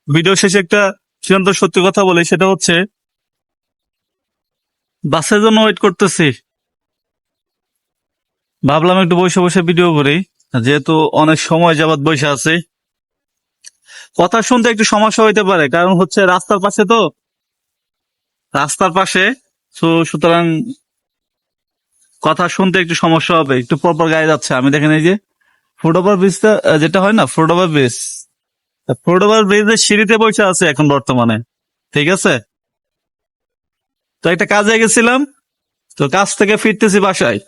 Video শেষে একটা চূড়ান্ত সত্যি কথা বলি, সেটা হচ্ছে বাসের জন্য ওয়েট করতেছি। ভাবলাম একটু বসে বসে ভিডিও করি, যেহেতু অনেক সময় যাবত বসে আছি। কথা শুনতে একটু সমস্যা হইতে পারে, কারণ হচ্ছে রাস্তার পাশে তো, রাস্তার পাশে। সুতরাং কথা শুনতে একটু সমস্যা হবে। একটু পরপর গাড়ি যাচ্ছে, আমি দেখেন এই যে ফুটওভার ব্রিজটা, যেটা হয় না ফুটওভার ব্রিজ, ফুটওভার ব্রিজের সিঁড়িতে বসে আছে এখন বর্তমানে। ঠিক আছে, তো একটা কাজে গেছিলাম, তো কাজ থেকে ফিরতেছি বাসায়।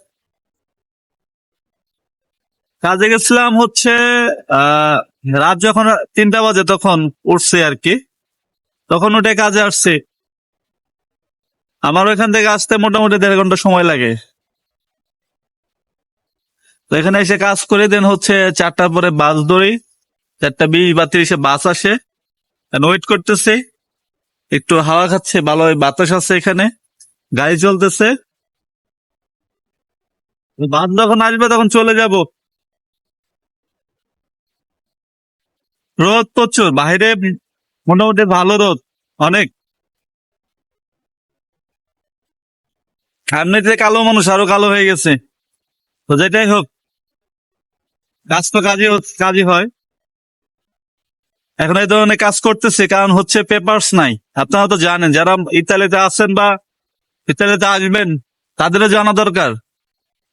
কাজে গেছিলাম হচ্ছে আহ রাত যখন 3টা বাজে তখন উঠছে আর কি, তখন উঠে কাজে আসছে। আমার ওইখান থেকে আসতে মোটামুটি 1.5 ঘন্টা সময় লাগে। তো এখানে এসে কাজ করে দেন হচ্ছে 4টার পরে বাস ধরি, 4:20 বা 30-এ বাস আসে। ওয়েট করতেছে, একটু হাওয়া খাচ্ছে, ভালো বাতাস আছে এখানে, গাড়ি চলতেছে। বাস যখন আসবে তখন চলে যাব। রোদ প্রচুর বাইরে, মোটামুটি ভালো রোদ, অনেক। এমনিতে কালো মানুষ আরো কালো হয়ে গেছে। তো যেটাই হোক, কাজ তো কাজই হয়। এখন এই ধরনের কাজ করতেছে কারণ হচ্ছে পেপারস নাই। আপনারা তো জানেন, যারা ইতালিতে আছেন বা ইতালিতে আসবেন, তাদেরও জানা দরকার।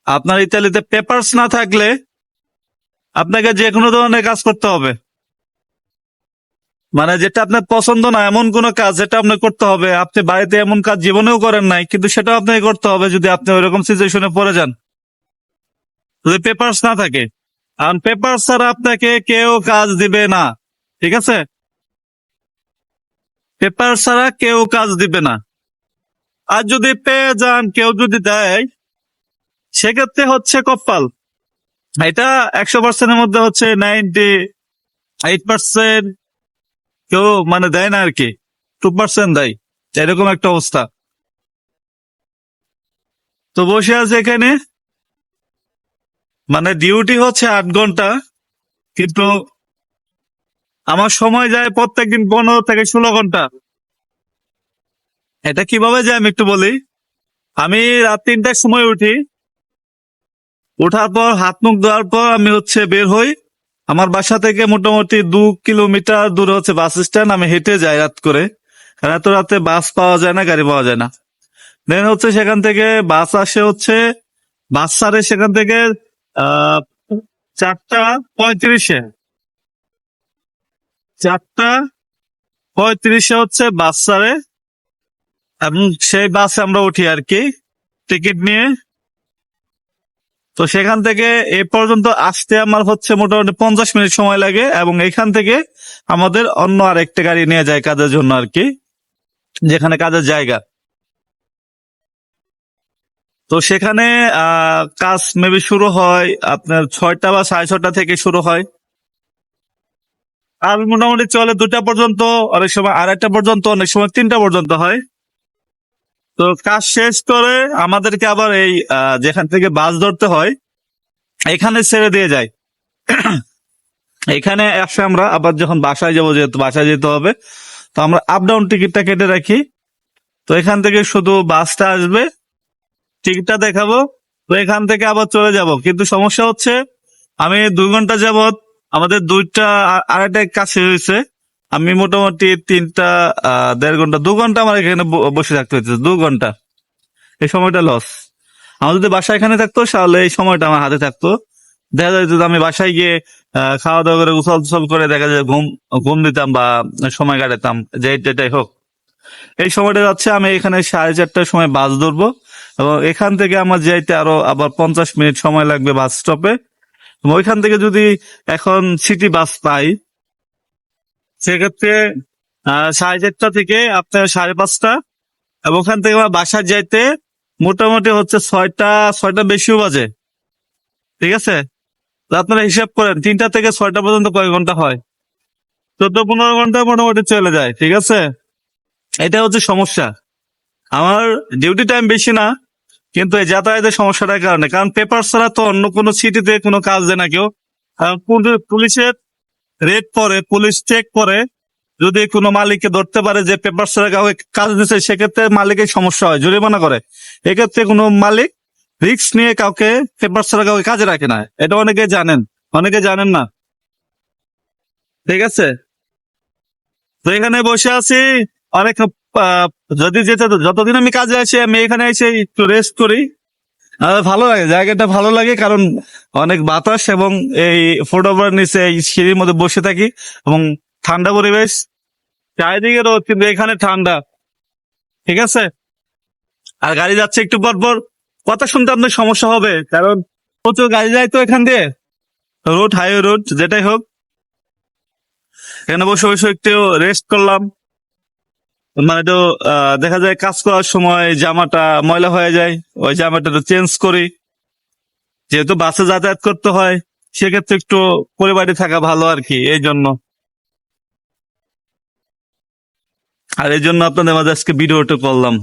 আপনার ইতালিতে পেপারস না থাকলে আপনাকে যে কোনো ধরনের কাজ করতে হবে। মানে যেটা আপনার পছন্দ না এমন কোন কাজ যেটা আপনার করতে হবে, আপনি বাড়িতে এমন কাজ জীবনেও করেন নাই, কিন্তু সেটাও আপনাকে করতে হবে যদি আপনি ওইরকম সিচুয়েশনে পড়ে যান, যদি পেপারস না থাকে। কারণ পেপার ছাড়া আপনাকে কেউ কাজ দিবে না। ঠিক আছে, পেপার ছাড়া কেউ কাজ দিবে না। আর যদি পেয়ে যান, কেউ যদি দেয়, সেক্ষেত্রে হচ্ছে কপাল। এটা 100%-এর মধ্যে হচ্ছে 98% কেউ মানে দেয় না আর কি, 2% দেয়, এরকম একটা অবস্থা। তো বসে আছে এখানে, মানে ডিউটি হচ্ছে 8 ঘন্টা, কিন্তু আমার সময় যায় প্রত্যেকদিন 15 থেকে 16 ঘন্টা। এটা কিভাবে যায় আমি একটু বলি। আমি রাত 3টার সময় উঠি, ওঠার পর হাত মুখ ধোয়ার পর আমি হচ্ছে বের হই। আমার বাসা থেকে মোটামুটি 2 কিলোমিটার দূরে হচ্ছে বাস স্ট্যান্ড, আমি হেঁটে যাই রাত করে, কারণ এত রাতে বাস পাওয়া যায় না, গাড়ি পাওয়া যায় না। দেন হচ্ছে সেখান থেকে বাস আসে হচ্ছে, বাস ছাড়ে সেখান থেকে আহ 4টা 35-এ, 4টা 35-এ হচ্ছে বাস ছাড়ে, এবং সেই বাসে আমরা উঠি আর কি, টিকিট নিয়ে। তো সেখান থেকে এ পর্যন্ত আসতে আমার হচ্ছে মোটামুটি 50 মিনিট সময় লাগে, এবং এখান থেকে আমাদের অন্য আরেকটা গাড়ি নিয়ে যায় কাজের জন্য আর কি, যেখানে কাজের জায়গা। তো সেখানে কাজ মেবি শুরু হয় আপনার 6টা বা 6:30 থেকে শুরু হয়, আর মোটামুটি চলে 2টা পর্যন্ত, অনেক সময় 2:30 পর্যন্ত, অনেক সময় 3টা পর্যন্ত হয়। তো কাজ শেষ করে আমাদেরকে আবার এই যেখান থেকে বাস ধরতে হয় এখানে ছেড়ে দিয়ে যায়। এখানে এসে আমরা আবার যখন বাসায় যাবো, যেহেতু বাসায় যেতে হবে, তো আমরা আপ ডাউন টিকিটটা কেটে রাখি। তো এখান থেকে শুধু বাসটা আসবে, টিকিটটা দেখাবো, তো এখান থেকে আবার চলে যাব। কিন্তু সমস্যা হচ্ছে আমি 2 ঘন্টা যাবত, আমাদের 2টা 2:30 কাজ শেষ হয়েছে, আমি মোটামুটি 3টা 1.5 ঘন্টা 2 ঘন্টা আমার এখানে বসে থাকতে হচ্ছে, 2 ঘন্টা। এই সময়টা লস। আমার যদি বাসা এখানে থাকতো তাহলে এই সময়টা আমার হাতে থাকতো। দেখা যায় যদি আমি বাসায় গিয়ে খাওয়া দাওয়া করে গোসল টোসল করে দেখা যায় ঘুম ঘুম দিতাম বা সময় কাটাতাম, যেটাই হোক। এই সময়টা যাচ্ছে, আমি এখানে 4:30-টার সময় বাস ধরবো, এবং এখান থেকে আমার যাইতে আরো আবার 50 মিনিট সময় লাগবে বাস স্টপে। ওইখান থেকে যদি এখন সিটি বাস পাই, সেক্ষেত্রে 4:30 থেকে আপনার 5:30, এবং ওখান থেকে আমার বাসায় যাইতে মোটামুটি হচ্ছে 6টা বেশিও বাজে। ঠিক আছে, তো আপনারা হিসাব করেন 3টা থেকে 6টা পর্যন্ত কয় ঘন্টা হয়, 14-15 ঘন্টা মোটামুটি চলে যায়। ঠিক আছে, এটা হচ্ছে সমস্যা। আমার ডিউটি টাইম বেশি না, কিন্তু এই যাতায়াতের সমস্যাটার কারণে, কারণ পেপার ছাড়া তো অন্য কোনো সিটিতে কোনো কাজ দেয় না কেউ। কারণ পুলিশের রেড পরে, পুলিশ চেক করে, যদি কোনো মালিককে ধরতে পারে যে পেপার ছাড়া কাউকে কাজ দিচ্ছে, সেক্ষেত্রে মালিকের সমস্যা হয়, জরিমানা করে। এক্ষেত্রে কোনো মালিক রিস্ক নিয়ে কাউকে পেপার ছাড়া কাউকে কাজে রাখে না। এটা অনেকে জানেন, অনেকে জানেন না। ঠিক আছে, তো এখানে বসে আছি অনেক। আহ, যদি যেতে যতদিন আমি কাজে আছি, আমি এখানে এসে একটু রেস্ট করি। ভালো লাগে, জায়গাটা ভালো লাগে, কারণ অনেক বাতাস এবং এই ফুটওভার নিচে এই সিঁড়ির মধ্যে বসে থাকি এবং ঠান্ডা পরিবেশ। চারিদিকে রোদ, কিন্তু এখানে ঠান্ডা। ঠিক আছে, আর গাড়ি যাচ্ছে একটু পর পর, কথা শুনতে আপনার সমস্যা হবে, কারণ প্রচুর গাড়ি যায় তো এখান দিয়ে, রোড, হাইওয়ে রোড যেটাই হোক। এখানে বসে বসে একটু রেস্ট করলাম। মানে তো দেখা যায় কাজ করার সময় জামাটা ময়লা হয়ে যায়, ওই জামাটা তো চেঞ্জ করি। যেহেতু বাসে যাতায়াত করতে হয়, সেক্ষেত্রে একটু পরিবারে থাকা ভালো আর কি, এই জন্য। আর এই জন্য আপনাদের মাঝে আজকে ভিডিওটা করলাম।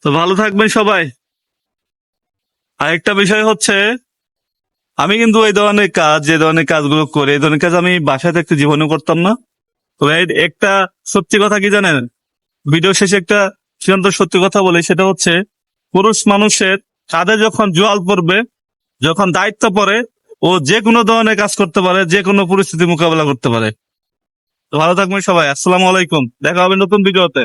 তো ভালো থাকবেন সবাই। আরেকটা বিষয় হচ্ছে, আমি কিন্তু এই ধরনের কাজ, যে ধরনের কাজগুলো করি, এই ধরনের কাজ আমি বাসায় থাকতে জীবনে করতাম না। তো একটা সত্যি কথা কি জানেন, ভিডিও শেষে একটা চূড়ান্ত সত্যি কথা বলি, সেটা হচ্ছে পুরুষ মানুষের কাঁধে যখন জোয়াল পড়বে, যখন দায়িত্ব পড়ে, ও যে কোনো ধরনের কাজ করতে পারে, যে কোনো পরিস্থিতি মোকাবেলা করতে পারে। তো ভালো থাকবেন সবাই, আসসালামু আলাইকুম, দেখা হবে নতুন ভিডিওতে।